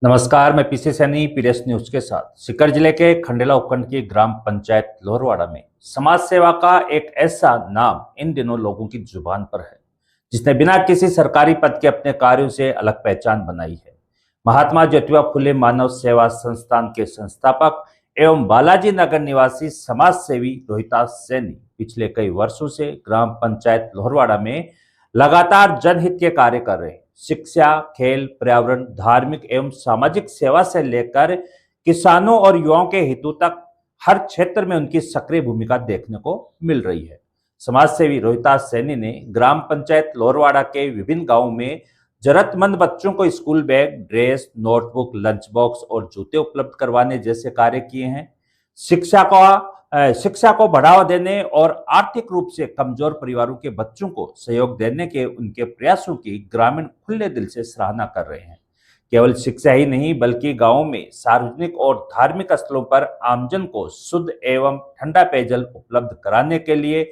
नमस्कार, मैं PC Saini PDS news के साथ। सीकर जिले के खंडेला उपखंड की ग्राम पंचायत लोहरवाड़ा में समाज सेवा का एक ऐसा नाम इन दिनों लोगों की जुबान पर है जिसने बिना किसी सरकारी पद के अपने कार्यों से अलग पहचान बनाई है। महात्मा ज्योतिबा फुले मानव सेवा संस्थान के संस्थापक एवं बालाजी नगर निवासी समाज सेवी रोहितास सैनी पिछले कई वर्षों से ग्राम पंचायत लोहरवाड़ा में लगातार जनहित के कार्य कर रहे हैं। शिक्षा, खेल, पर्यावरण, धार्मिक एवं सामाजिक सेवा से लेकर किसानों और युवाओं के हितों तक हर क्षेत्र में उनकी सक्रिय भूमिका देखने को मिल रही है। समाज सेवी रोहितास सैनी ने ग्राम पंचायत लोहरवाड़ा के विभिन्न गांवों में जरूरतमंद बच्चों को school bag, dress, notebook, lunch box और जूते उपलब्ध करवाने जैसे कार्य किए हैं। शिक्षा को बढ़ावा देने और आर्थिक रूप से कमजोर परिवारों के बच्चों को सहयोग देने के उनके प्रयासों की ग्रामीण खुले दिल से सराहना कर रहे हैं। केवल शिक्षा ही नहीं बल्कि गांवों में सार्वजनिक और धार्मिक स्थलों पर आमजन को शुद्ध एवं ठंडा पेयजल उपलब्ध कराने के लिए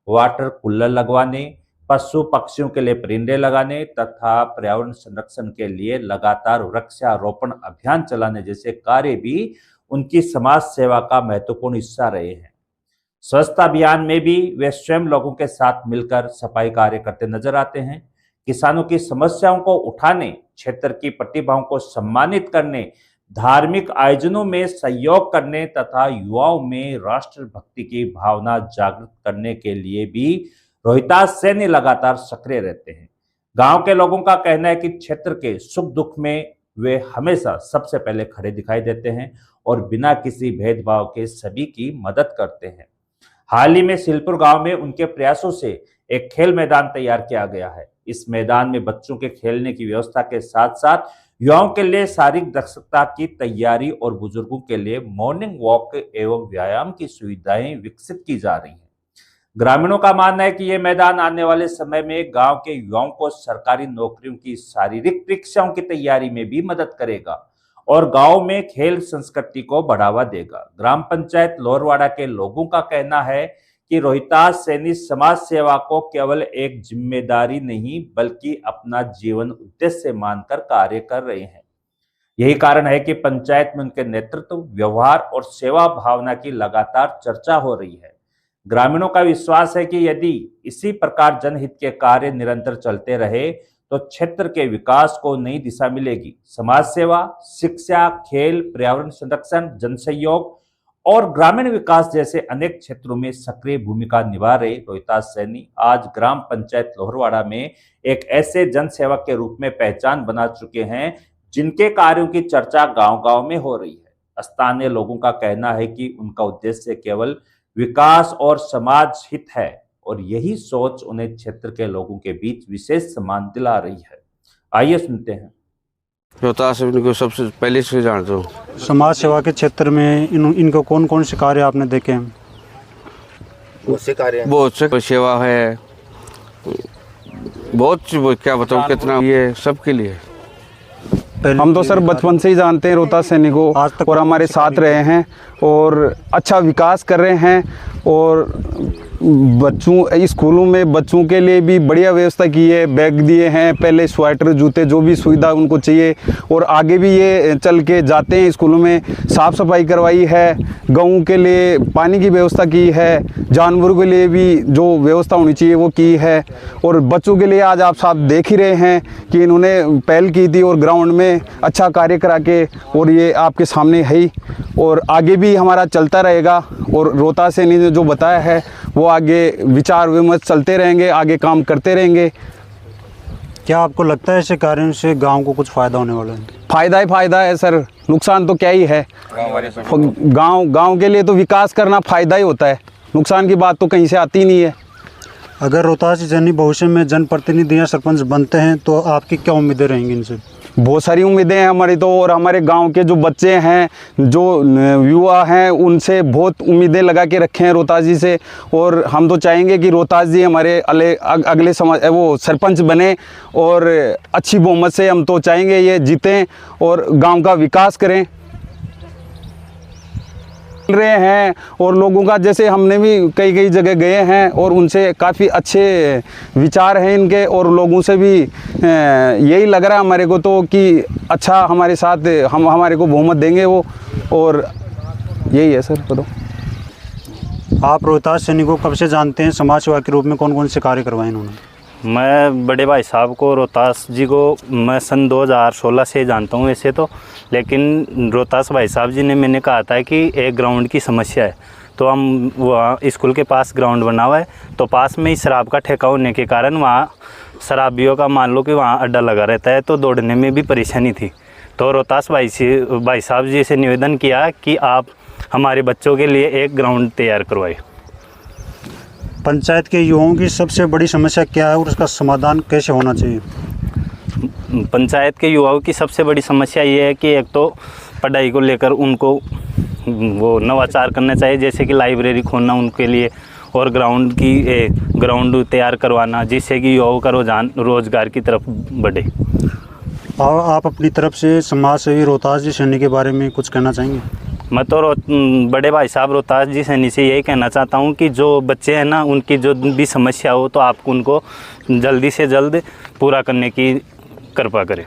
वाटर कूलर लगवाने, पशु पक्षियों के लिए परिंदे लगाने तथा पर्यावरण संरक्षण के लिए लगातार वृक्षारोपण अभियान चलाने जैसे कार्य भी उनकी समाज सेवा का महत्वपूर्ण हिस्सा रहे हैं। स्वच्छता अभियान में भी वे स्वयं लोगों के साथ मिलकर सफाई कार्य करते नजर आते हैं। किसानों की समस्याओं को उठाने, क्षेत्र की प्रतिभाओं को सम्मानित करने, धार्मिक आयोजनों में सहयोग करने तथा युवाओं में राष्ट्रभक्ति की भावना जागृत करने के लिए भी रोहितास सैनी लगातार सक्रिय रहते हैं। गांव के लोगों का कहना है कि क्षेत्र के सुख दुख में वे हमेशा सबसे पहले खड़े दिखाई देते हैं और बिना किसी भेदभाव के सभी की मदद करते हैं। हाल ही में सिलपुर गांव में उनके प्रयासों से एक खेल मैदान तैयार किया गया है। इस मैदान में बच्चों के खेलने की व्यवस्था के साथ साथ युवाओं के लिए शारीरिक दक्षता की तैयारी और बुजुर्गों के लिए मॉर्निंग वॉक एवं व्यायाम की सुविधाएं विकसित की जा रही हैं। ग्रामीणों का मानना है कि यह मैदान आने वाले समय में गांव के युवाओं को सरकारी नौकरियों की शारीरिक परीक्षाओं की तैयारी में भी मदद करेगा और गांव में खेल संस्कृति को बढ़ावा देगा। ग्राम पंचायत लोहरवाड़ा के लोगों का कहना है कि रोहितास सैनी समाज सेवा को केवल एक जिम्मेदारी नहीं बल्कि अपना जीवन उद्देश्य मानकर कार्य कर रहे हैं। यही कारण है कि पंचायत में उनके नेतृत्व, व्यवहार और सेवा भावना की लगातार चर्चा हो रही है। ग्रामीणों का विश्वास है कि यदि इसी प्रकार जनहित के कार्य निरंतर चलते रहे तो क्षेत्र के विकास को नई दिशा मिलेगी। समाज सेवा, शिक्षा, खेल, पर्यावरण संरक्षण, जनसहयोग और ग्रामीण विकास जैसे अनेक क्षेत्रों में सक्रिय भूमिका निभा रहे रोहितास सैनी आज ग्राम पंचायत लोहरवाड़ा में एक ऐसे जन सेवक के रूप में पहचान बना चुके हैं जिनके कार्यों की चर्चा गांव-गांव में हो रही है। स्थानीय लोगों का कहना है कि उनका उद्देश्य केवल विकास और समाज हित है और यही सोच उन्हें क्षेत्र के लोगों के बीच विशेष सम्मान दिला रही है। आइए सुनते हैं। रोहतास इनको सबसे पहले से जानते हो। समाज सेवा के क्षेत्र में इनको कौन कौन से कार्य आपने देखे हैं? बहुत से सेवा है, बहुत क्या बताऊँ कितना, ये सबके लिए। हम तो सर बचपन से ही जानते हैं रोहतास सैनी को और हमारे साथ रहे हैं और अच्छा विकास कर रहे हैं और बच्चों स्कूलों में बच्चों के लिए भी बढ़िया व्यवस्था की है। बैग दिए हैं, पहले स्वेटर, जूते, जो भी सुविधा उनको चाहिए और आगे भी ये चल के जाते हैं। स्कूलों में साफ़ सफाई करवाई है, गाँव के लिए पानी की व्यवस्था की है, जानवरों के लिए भी जो व्यवस्था होनी चाहिए वो की है और बच्चों के लिए आज आप साहब देख ही रहे हैं कि इन्होंने पहल की थी और ग्राउंड में अच्छा कार्य करा के और ये आपके सामने है ही और आगे भी हमारा चलता रहेगा। और रोहतास सैनी ने जो बताया है वो आगे विचार विमर्श चलते रहेंगे, आगे काम करते रहेंगे। क्या आपको लगता है ऐसे कार्यों से गांव को कुछ फ़ायदा होने वाला है? फ़ायदा ही फ़ायदा है सर, नुकसान तो क्या ही है। गांव के लिए तो विकास करना फ़ायदा ही होता है, नुकसान की बात तो कहीं से आती नहीं है। अगर रोहतास सैनी भविष्य में जनप्रतिनिधि या सरपंच बनते हैं तो आपकी क्या उम्मीदें रहेंगी इनसे? बहुत सारी उम्मीदें हैं हमारी तो और हमारे गांव के जो बच्चे हैं, जो युवा हैं, उनसे बहुत उम्मीदें लगा के रखे हैं रोहतास जी से और हम तो चाहेंगे कि रोहतास जी हमारे अगले वो सरपंच बने और अच्छी बहुमत से हम तो चाहेंगे ये जीतें और गांव का विकास करें। रहे हैं और लोगों का, जैसे हमने भी कई कई जगह गए हैं और उनसे काफ़ी अच्छे विचार हैं इनके, और लोगों से भी यही लग रहा है हमारे को तो कि अच्छा हमारे साथ हमारे को बहुमत देंगे वो, और यही है सर। बताओ, आप रोहतास सैनिक को कब से जानते हैं? समाज सेवा के रूप में कौन कौन से कार्य करवाए इन्होंने? मैं बड़े भाई साहब को, रोहतास जी को मैं सन 2016 से जानता हूँ वैसे तो, लेकिन रोहतास भाई साहब जी ने मैंने कहा था कि एक ग्राउंड की समस्या है, तो हम वहाँ स्कूल के पास ग्राउंड बना हुआ है, तो पास में ही शराब का ठेका होने के कारण वहाँ शराबियों का मान लो कि वहाँ अड्डा लगा रहता है, तो दौड़ने में भी परेशानी थी। तो रोहतास भाई साहब जी से निवेदन किया कि आप हमारे बच्चों के लिए एक ग्राउंड तैयार करवाए। पंचायत के युवाओं की सबसे बड़ी समस्या क्या है और उसका समाधान कैसे होना चाहिए? पंचायत के युवाओं की सबसे बड़ी समस्या ये है कि एक तो पढ़ाई को लेकर उनको वो नवाचार करना चाहिए, जैसे कि लाइब्रेरी खोलना उनके लिए, और ग्राउंड तैयार करवाना, जिससे कि युवाओं का रुझान रोजगार की तरफ बढ़े। और आप अपनी तरफ से समाज सेवी रोहतास जी सैनिक के बारे में कुछ कहना चाहेंगे? मैं तो बड़े भाई साहब रोहतास जी सैनिक से यही कहना चाहता हूँ कि जो बच्चे हैं ना, उनकी जो भी समस्या हो तो आप उनको जल्दी से जल्द पूरा करने की कृपा करें।